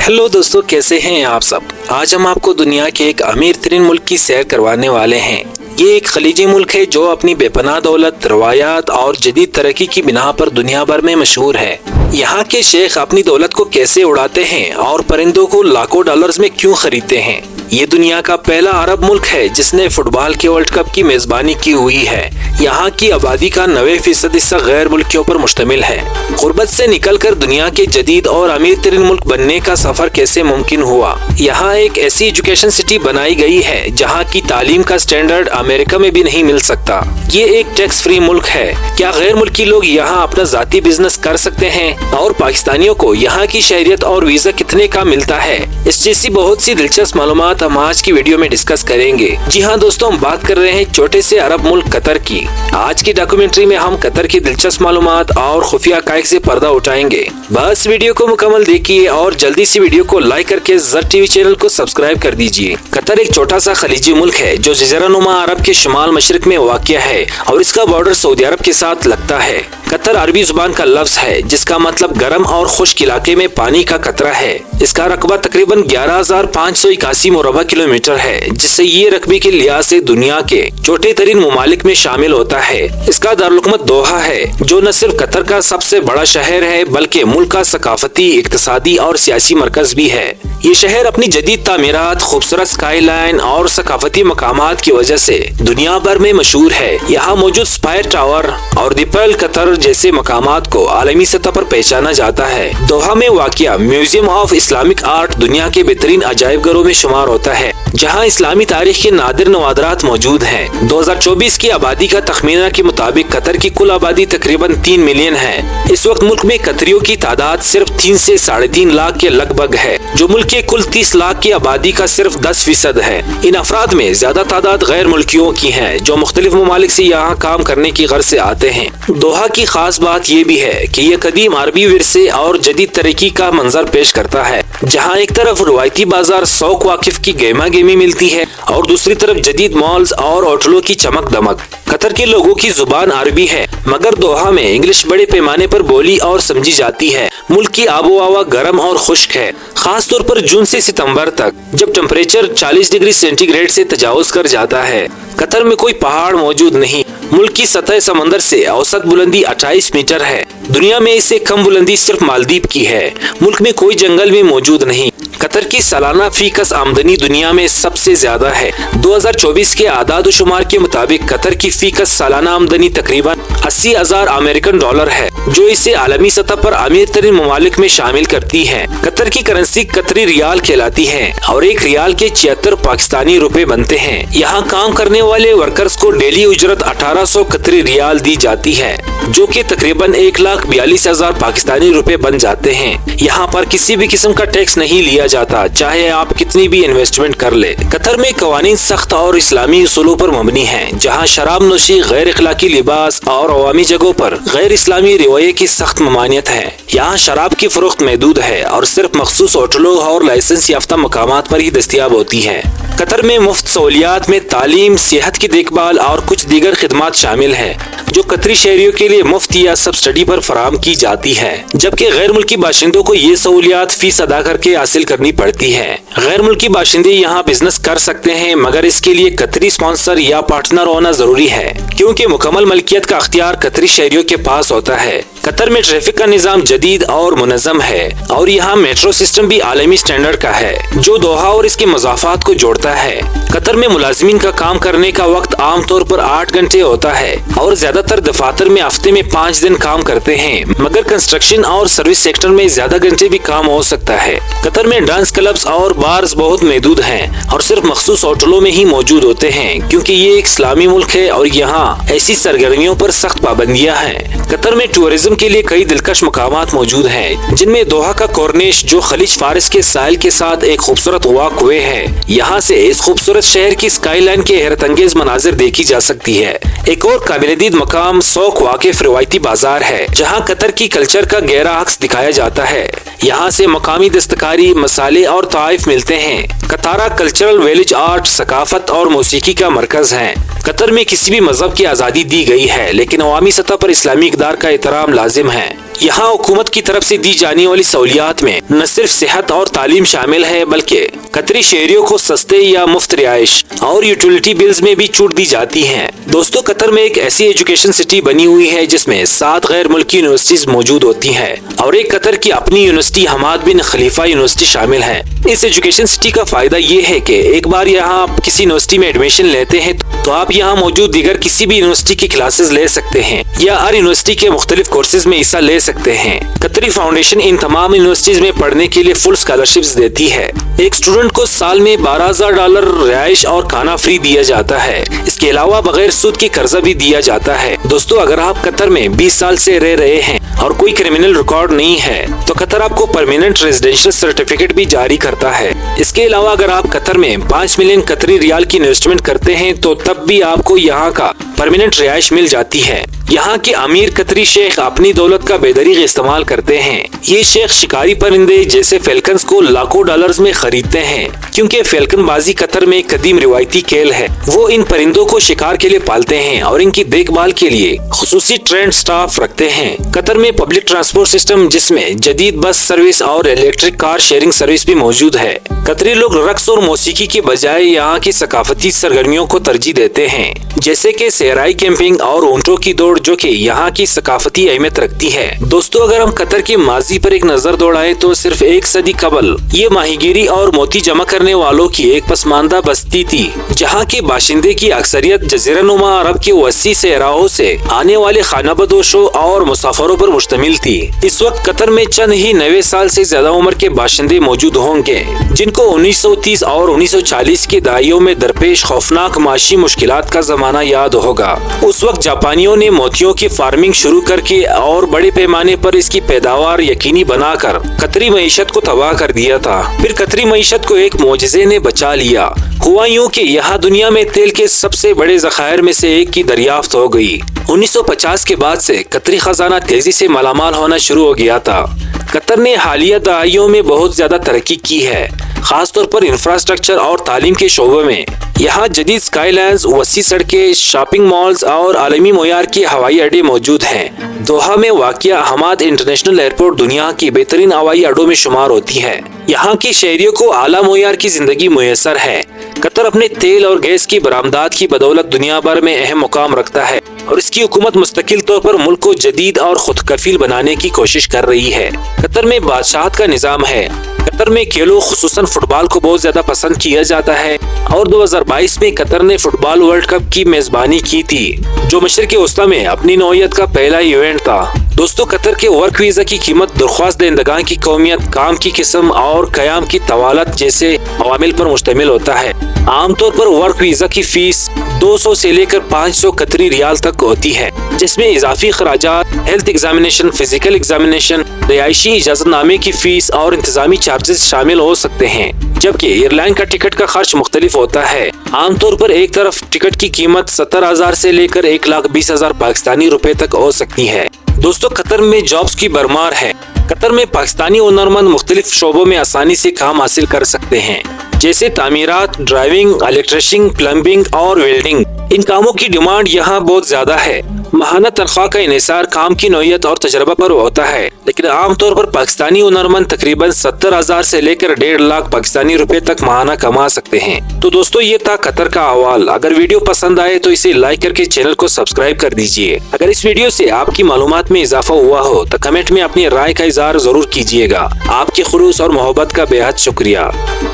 Hello दोस्तों, कैसे हैं आप सब। आज हम आपको दुनिया के एक अमीर तरीन मुल्क की सैर करवाने वाले हैं। ये एक खलीजी मुल्क है जो अपनी बेपनाह दौलत, रवायात और जदीद तरक्की की बिना पर दुनिया भर में मशहूर है। यहाँ के शेख अपनी दौलत को कैसे उड़ाते हैं और परिंदों को लाखों डॉलर्स में क्यों खरीदते हैं। ये दुनिया का पहला अरब मुल्क है जिसने फुटबॉल के वर्ल्ड कप की मेजबानी की हुई है। यहाँ की आबादी का 90% हिस्सा गैर मुल्कियों पर मुश्तमिल है। गुर्बत से निकलकर दुनिया के जदीद और अमीर तरीन मुल्क बनने का सफर कैसे मुमकिन हुआ। यहाँ एक ऐसी एजुकेशन सिटी बनाई गई है जहाँ की तालीम का स्टैंडर्ड अमेरिका में भी नहीं मिल सकता। ये एक टैक्स फ्री मुल्क है। क्या गैर मुल्की लोग यहाँ अपना जाती बिजनेस कर सकते हैं और पाकिस्तानियों को यहाँ की शहरियत और वीजा कितने का मिलता है, इस जैसी बहुत सी दिलचस्प मालूमात हम आज की वीडियो में डिस्कस करेंगे। जी हाँ दोस्तों, हम बात कर रहे हैं छोटे से अरब मुल्क कतर की। आज की डॉक्यूमेंट्री में हम कतर की दिलचस्प मालूमात और खुफिया हक़ाइक़ से पर्दा उठाएंगे। बस वीडियो को मुकम्मल देखिए और जल्दी से वीडियो को लाइक करके ज़र टीवी चैनल को सब्सक्राइब कर दीजिए। कतर एक छोटा सा खलीजी मुल्क है जो जज़ीरानुमा अरब के शुमाल मशरिक में वाक़िया है और इसका बॉर्डर सऊदी अरब के साथ लगता है। कतर अरबी जुबान का लफ्ज है जिसका मतलब गर्म और खुश्क इलाके में पानी का कतरा है। इसका रकबा तकरीबन 11,581 मुरबा किलोमीटर है, जिससे ये रकबे के लिहाज से दुनिया के छोटे तरीन ममालिक में शामिल होता है। इसका दारुलहुकूमत दोहा है जो न सिर्फ कतर का सबसे बड़ा शहर है बल्कि मुल्क का सकाफती, इक्तिसादी और सियासी मरकज भी है। ये शहर अपनी जदीद तामीरात, खूबसूरत स्काई लाइन और सकाफती मकामात की वजह से दुनिया भर में मशहूर है। यहाँ मौजूद स्पायर टावर और द पर्ल कतर जैसे मकामात को आलमी सतह पर पहचाना जाता है। दोहा में वाक़िया म्यूजियम ऑफ इस्लामिक आर्ट दुनिया के बेहतरीन अजायब घरों में शुमार होता है, जहाँ इस्लामी तारीख के नादिर नवादरात मौजूद हैं। 2024 की आबादी का तखमीना के मुताबिक कतर की कुल आबादी तकरीबन 3 मिलियन है। इस वक्त मुल्क में कतरियों की तादाद सिर्फ 3 से 3.5 लाख के लगभग है, जो मुल्क के कुल 30 लाख की आबादी का सिर्फ 10% है। इन अफराद में ज्यादा तादाद गैर मुल्कियों की है जो मुख्तलिफ ममालिक से यहाँ काम करने की गर्ज से आते हैं। दोहा की खास बात ये भी है कि ये कदीम अरबी विरसे और जदीद तरक्की का मंजर पेश करता है, जहाँ एक तरफ रवायती बाजार शौक वाकिफ की गेमा गेमी मिलती है और दूसरी तरफ जदीद मॉल्स और होटलों की चमक दमक। कतर के लोगों की जुबान अरबी है मगर दोहा में इंग्लिश बड़े पैमाने पर बोली और समझी जाती है। मुल्क की आबो हवा गर्म और खुश्क है, खास तौर पर जून से सितंबर तक, जब टेम्परेचर 40 डिग्री सेंटीग्रेड से तजावुज कर जाता है। कतर में कोई पहाड़ मौजूद नहीं। मुल्क की सतह समंदर से औसत बुलंदी 28 मीटर है। दुनिया में इससे कम बुलंदी सिर्फ मालदीव की है। मुल्क में कोई जंगल भी मौजूद नहीं। कतर की सालाना फीकस आमदनी दुनिया में सबसे ज्यादा है। 2024 के आदाद शुमार के मुताबिक कतर की फीकस सालाना आमदनी तकरीबन 80,000 अमेरिकन डॉलर है, जो इसे आलमी सतह पर अमीर तरीन ममालिक में शामिल करती है। कतर की करेंसी कतरी रियाल कहलाती है और एक रियाल के 76 पाकिस्तानी रुपए बनते हैं। यहाँ काम करने वाले वर्कर्स को डेली उजरत 1800 कतरी रियाल दी जाती है, जो कि तकरीबन 1,42,000 पाकिस्तानी रुपए बन जाते हैं। यहाँ पर किसी भी किस्म का टैक्स नहीं लिया जाता, चाहे आप कितनी भी इन्वेस्टमेंट कर ले। कतर में कवानीन सख्त और इस्लामी उसूलों पर मबनी हैं, जहाँ शराब नोशी, गैर इखलाकी लिबास और अवामी जगहों पर गैर इस्लामी रवैये की सख्त ममानियत है। यहाँ शराब की फरोख्त महदूद है और सिर्फ मखसूस होटलों और लाइसेंस याफ्ता मकामात पर ही दस्तियाब होती है। कतर में मुफ्त सहूलियात में तालीम, सेहत की देखभाल और कुछ दीगर खिदमात शामिल है जो कतरी शहरियों के लिए मुफ्त या सब्सिडी पर फराहम की जाती है, जबकि गैर मुल्की बाशिंदों को ये सहूलियात फीस अदा करके हासिल करनी पड़ती है। गैर मुल्की बाशिंदे यहाँ बिजनेस कर सकते हैं मगर इसके लिए कतरी स्पॉन्सर या पार्टनर होना जरूरी है, क्योंकि मुकम्मल मलकियत का अख्तियार कतरी शहरियों के पास होता है। कतर में ट्रैफिक का निज़ाम जदीद और मुनज़्ज़म है और यहाँ मेट्रो सिस्टम भी आलमी स्टैंडर्ड का है, जो दोहा और इसके मज़ाफ़ात को जोड़ता है। कतर में मुलाजिमीन का काम करने का वक्त आमतौर पर 8 घंटे होता है और ज्यादातर दफातर में हफ्ते में 5 दिन काम करते हैं, मगर कंस्ट्रक्शन और सर्विस सेक्टर में ज्यादा घंटे भी काम हो सकता है। कतर में डांस क्लब्स और बार्स बहुत महदूद हैं और सिर्फ मखसूस होटलों में ही मौजूद होते हैं, क्योंकि ये एक इस्लामी मुल्क है और यहाँ ऐसी सरगर्मियों पर सख्त पाबंदियाँ हैं। कतर में टूरिज्म के लिए कई दिलकश मकामात मौजूद हैं, जिनमें दोहा का कॉर्निश, जो खलीज फारिस के साहिल के साथ एक खूबसूरत वॉक वे है। यहाँ से इस खूबसूरत शहर की स्काई लाइन के हैरत अंगेज मनाजिर देखी जा सकती है। एक और काबिल-ए-दीद मकाम शौक वाकिफ रिवायती बाजार है, जहाँ कतर की कल्चर का गहरा अक्स दिखाया जाता है। यहाँ से मकामी दस्तकारी, मसाले और तोहफ़े मिलते हैं। قطارہ کلچرل ویلیج آرٹ، ثقافت اور موسیقی کا مرکز ہے۔ قطر میں کسی بھی مذہب کی آزادی دی گئی ہے، لیکن عوامی سطح پر اسلامی اقدار کا احترام لازم ہے۔ یہاں حکومت کی طرف سے دی جانے والی سہولیات میں نہ صرف صحت اور تعلیم شامل ہے، بلکہ قطری شہریوں کو سستے یا مفت رہائش اور یوٹیلیٹی بلز میں بھی چھوٹ دی جاتی ہیں۔ دوستو، قطر میں ایک ایسی ایجوکیشن سٹی بنی ہوئی ہے جس میں 7 غیر ملکی یونیورسٹیز موجود ہوتی ہیں اور ایک قطر کی اپنی یونیورسٹی حماد بن خلیفہ یونیورسٹی شامل ہے۔ اس ایجوکیشن سٹی کا فائدہ یہ ہے کہ ایک بار یہاں آپ کسی یونیورسٹی میں ایڈمیشن لیتے ہیں تو آپ یہاں موجود دیگر کسی بھی یونیورسٹی کی کلاسز لے سکتے ہیں یا ہر یونیورسٹی کے مختلف کورسز میں حصہ لے سکتے ہیں۔ قطری فاؤنڈیشن ان تمام یونیورسٹیز میں پڑھنے کے لیے فل اسکالرشپس دیتی ہے۔ ایک اسٹوڈنٹ کو سال میں $12,000 رہائش اور کھانا فری دیا جاتا ہے۔ اس کے علاوہ بغیر سود کے قرضہ بھی دیا جاتا ہے۔ دوستو، اگر آپ قطر میں 20 سال سے رہ رہے ہیں اور کوئی کرمنل ریکارڈ نہیں ہے تو قطر آپ کو پرماننٹ ریزیڈینشل سرٹیفکیٹ بھی جاری کرتا ہے۔ اس کے علاوہ اگر آپ قطر میں 5 ملین قطری ریال کی انویسٹمنٹ کرتے ہیں تو تب بھی آپ کو یہاں کا پرماننٹ رہائش مل جاتی ہے۔ یہاں کے امیر قطری شیخ اپنی دولت کا بے دریغ استعمال کرتے ہیں۔ یہ شیخ شکاری پرندے جیسے فیلکنز کو لاکھوں ڈالرز میں خریدتے ہیں، کیونکہ فیلکن بازی قطر میں ایک قدیم روایتی کھیل ہے۔ وہ ان پرندوں کو شکار کے لیے پالتے ہیں اور ان کی دیکھ بھال کے لیے خصوصی ٹرینڈ سٹاف رکھتے ہیں۔ قطر میں پبلک ٹرانسپورٹ سسٹم جس میں جدید بس سروس اور الیکٹرک کار شیئرنگ سروس بھی موجود ہے۔ قطری لوگ رقص اور موسیقی کے بجائے یہاں کی ثقافتی سرگرمیوں کو ترجیح دیتے ہیں، جیسے کہ صحرائی کیمپنگ اور اونٹوں کی دوڑ، جو کہ یہاں کی ثقافتی اہمیت رکھتی ہے۔ دوستو، اگر ہم قطر کے ماضی پر ایک نظر دوڑائیں تو صرف 1 صدی قبل یہ ماہی گیری اور موتی جمع کرنے والوں کی ایک پسماندہ بستی تھی، جہاں کے باشندے کی اکثریت جزیرہ نما عرب کے وسیع صحراؤں سے آنے والے خانہ بدوشوں اور مسافروں پر مشتمل تھی۔ اس وقت قطر میں چند ہی 90 سال سے زیادہ عمر کے باشندے موجود ہوں گے، جن کو 1930 اور 1940 کے دہائیوں میں درپیش خوفناک معاشی مشکلات کا زمانہ یاد ہوگا۔ اس وقت جاپانیوں نے موتیوں کی فارمنگ شروع کر کے اور بڑے پیمانے پر اس کی پیداوار یقینی بنا کر قطری معیشت کو تباہ کر دیا تھا۔ پھر قطری معیشت کو ایک معجزے نے بچا لیا۔ ہوا یوں کہ یہاں دنیا میں تیل کے سب سے بڑے ذخائر میں سے ایک کی دریافت ہو گئی۔ 1950 کے بعد سے قطری خزانہ تیزی سے مالا مال ہونا شروع ہو گیا تھا۔ قطر نے حالیہ دہائیوں میں بہت زیادہ ترقی کی ہے، خاص طور پر انفراسٹرکچر اور تعلیم کے شعبے میں۔ یہاں جدید سکائی لائنز، وسیع سڑکیں، شاپنگ مالز اور عالمی معیار کے ہوائی اڈے موجود ہیں۔ دوحہ میں واقع حماد انٹرنیشنل ایئرپورٹ دنیا کی بہترین ہوائی اڈوں میں شمار ہوتی ہے۔ یہاں کے شہریوں کو اعلیٰ معیار کی زندگی میسر ہے۔ قطر اپنے تیل اور گیس کی برآمدات کی بدولت دنیا بھر میں اہم مقام رکھتا ہے اور اس کی حکومت مستقل طور پر ملک کو جدید اور خود کفیل بنانے کی کوشش کر رہی ہے۔ قطر میں بادشاہت کا نظام ہے۔ قطر میں کھیلوں خصوصاً فٹ بال کو بہت زیادہ پسند کیا جاتا ہے اور 2022 میں قطر نے فٹ بال ورلڈ کپ کی میزبانی کی تھی، جو مشرق وسطیٰ میں اپنی نوعیت کا پہلا ایونٹ تھا۔ دوستو، قطر کے ورک ویزا کی قیمت درخواست دہندگان کی قومیت، کام کی قسم اور قیام کی طوالت جیسے عوامل پر مشتمل ہوتا ہے۔ عام طور پر ورک ویزا کی فیس 200 سے لے کر 500 قطری ریال تک ہوتی ہے، جس میں اضافی خراجات، ہیلتھ ایگزامینیشن، فزیکل ایگزامینیشن، رہائشی اجازت نامے کی فیس اور انتظامی چارجز شامل ہو سکتے ہیں، جبکہ ایئر لائن کا ٹکٹ کا خرچ مختلف ہوتا ہے۔ عام طور پر ایک طرف ٹکٹ کی قیمت 70,000 سے لے کر 1,20,000 پاکستانی روپے تک ہو سکتی ہے۔ دوستو، قطر میں جابز کی بھرمار ہے۔ قطر میں پاکستانی ہنرمند مختلف شعبوں میں آسانی سے کام حاصل کر سکتے ہیں، جیسے تعمیرات، ڈرائیونگ، الیکٹریشن، پلمبنگ اور ویلڈنگ۔ ان کاموں کی ڈیمانڈ یہاں بہت زیادہ ہے۔ ماہانہ تنخواہ کا انحصار کام کی نوعیت اور تجربہ پر ہوتا ہے، لیکن عام طور پر پاکستانی ہنرمند تقریباً 70,000 سے لے کر 1.5 لاکھ پاکستانی روپے تک ماہانہ کما سکتے ہیں۔ تو دوستو، یہ تھا قطر کا احوال۔ اگر ویڈیو پسند آئے تو اسے لائک کر کے چینل کو سبسکرائب کر دیجیے۔ اگر اس ویڈیو سے آپ کی معلومات میں اضافہ ہوا ہو تو کمنٹ میں اپنی رائے کا اظہار ضرور کیجیے گا۔ آپ کے خلوص اور محبت کا بے حد شکریہ۔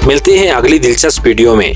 ملتے ہیں اگلی دلچسپ ویڈیو میں۔